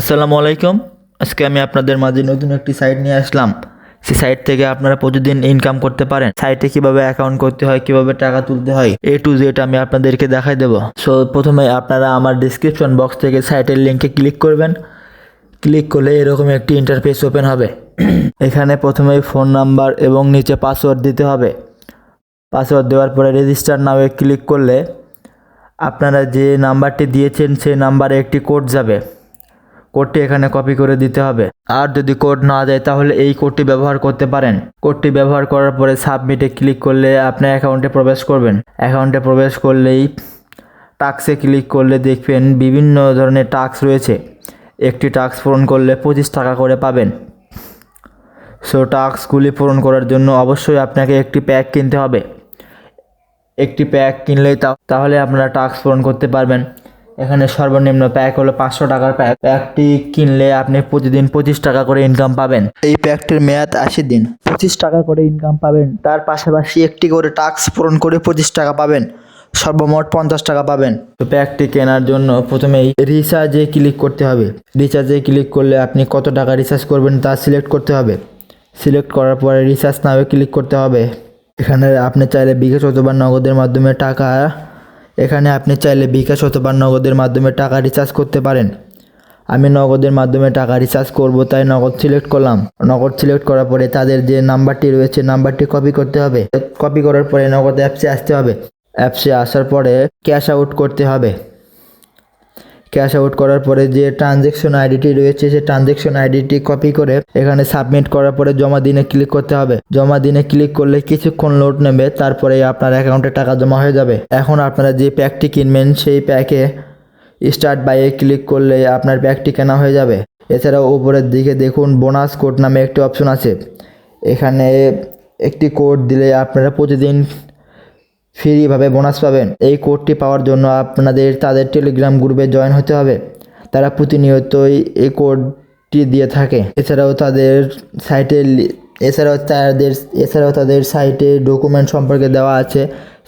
আসসালামু আলাইকুম। আজকে আমি আপনাদের মাঝে নতুন একটি সাইট নিয়ে আসলাম। সেই সাইট থেকে আপনারা প্রতিদিন ইনকাম করতে পারেন। সাইটে কিভাবে অ্যাকাউন্ট করতে হয়, কিভাবে টাকা তুলতে হয়, A to Z আমি আপনাদেরকে দেখাই দেবো। সো প্রথমে আপনারা আমার ডিসক্রিপশন বক্স থেকে সাইটের লিঙ্কে ক্লিক করবেন। ক্লিক করলে এরকম একটি ইন্টারফেস ওপেন হবে। এখানে প্রথমেই ফোন নাম্বার এবং নিচে পাসওয়ার্ড দিতে হবে। পাসওয়ার্ড দেওয়ার পরে রেজিস্টার নামে ক্লিক করলে আপনারা যে নাম্বারটি দিয়েছেন সেই নাম্বারে একটি কোড যাবে। কোডটি এখানে কপি করে দিতে হবে। আর যদি কোড না যায় তাহলে এই কোডটি ব্যবহার করতে পারেন। কোডটি ব্যবহার করার পরে সাবমিটে ক্লিক করলে আপনার অ্যাকাউন্টে প্রবেশ করবেন। অ্যাকাউন্টে প্রবেশ করলেই টাস্কে ক্লিক করলে দেখবেন বিভিন্ন ধরনের টাস্ক রয়েছে। একটি টাস্ক পূরণ করলে 25 টাকা করে পাবেন। সো টাস্কগুলি পূরণ করার জন্য অবশ্যই আপনাকে একটি প্যাক কিনতে হবে। একটি প্যাক কিনলেই তাহলে আপনারা টাস্ক পূরণ করতে পারবেন। এখানে সর্বনিম্ন প্যাক হলো 500 টাকার প্যাক। প্যাকটি কিনলে আপনি প্রতিদিন 25 টাকা করে ইনকাম পাবেন। এই প্যাকটির মেয়াদ 80 দিন। 25 টাকা করে ইনকাম পাবেন। তার পাশাপাশি একটি করে টাস্ক পূরণ করে 25 টাকা পাবেন। সর্বমোট 50 টাকা পাবেন। তো প্যাকটি কেনার জন্য প্রথমেই রিচার্জে ক্লিক করতে হবে। রিচার্জে ক্লিক করলে আপনি কত টাকা রিচার্জ করবেন তা সিলেক্ট করতে হবে। সিলেক্ট করার পরে রিচার্জ নাও ক্লিক করতে হবে। এখানে আপনি চাইলে বিকাশ অথবা নগদের মাধ্যমে টাকা রিচার্জ করতে পারেন। আমি নগদের মাধ্যমে টাকা রিচার্জ করব, তাই নগদ সিলেক্ট করলাম। নগদ সিলেক্ট করার পরে তাদের যে নাম্বারটি রয়েছে নাম্বারটি কপি করতে হবে। কপি করার পরে নগদ অ্যাপসে আসতে হবে। অ্যাপসে আসার পরে ক্যাশ আউট করতে হবে। ক্যাশ আউট করার পরে যে ট্রানজ্যাকশন আইডিটি রয়েছে সেই ট্রানজ্যাকশন আইডিটি কপি করে এখানে সাবমিট করার পরে জমা দিনে ক্লিক করতে হবে। জমা দিনে ক্লিক করলে কিছুক্ষণ লোড নেবে, তারপরে আপনার অ্যাকাউন্টে টাকা জমা হয়ে যাবে। এখন আপনারা যে প্যাকটি কিনবেন সেই প্যাকে স্টার্ট বাইয়ে ক্লিক করলে আপনার প্যাকটি কেনা হয়ে যাবে। এছাড়াও উপরের দিকে দেখুন বোনাস কোড নামে একটি অপশন আছে। এখানে একটি কোড দিলে আপনারা প্রতিদিন ফ্রিভাবে বোনাস পাবেন। এই কোডটি পাওয়ার জন্য আপনাদের তাদের টেলিগ্রাম গ্রুপে জয়েন হতে হবে। তারা প্রতিনিয়তই এই কোডটি দিয়ে থাকে। এছাড়াও তাদের সাইটে ডকুমেন্ট সম্পর্কে দেওয়া আছে।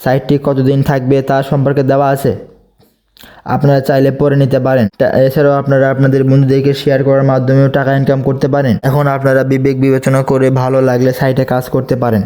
সাইটটি কতদিন থাকবে তা সম্পর্কে দেওয়া আছে, আপনারা চাইলে পড়ে নিতে পারেন। এছাড়াও আপনারা আপনাদের বন্ধুদেরকে শেয়ার করার মাধ্যমেও টাকা ইনকাম করতে পারেন। এখন আপনারা বিবেক বিবেচনা করে ভালো লাগলে সাইটে কাজ করতে পারেন।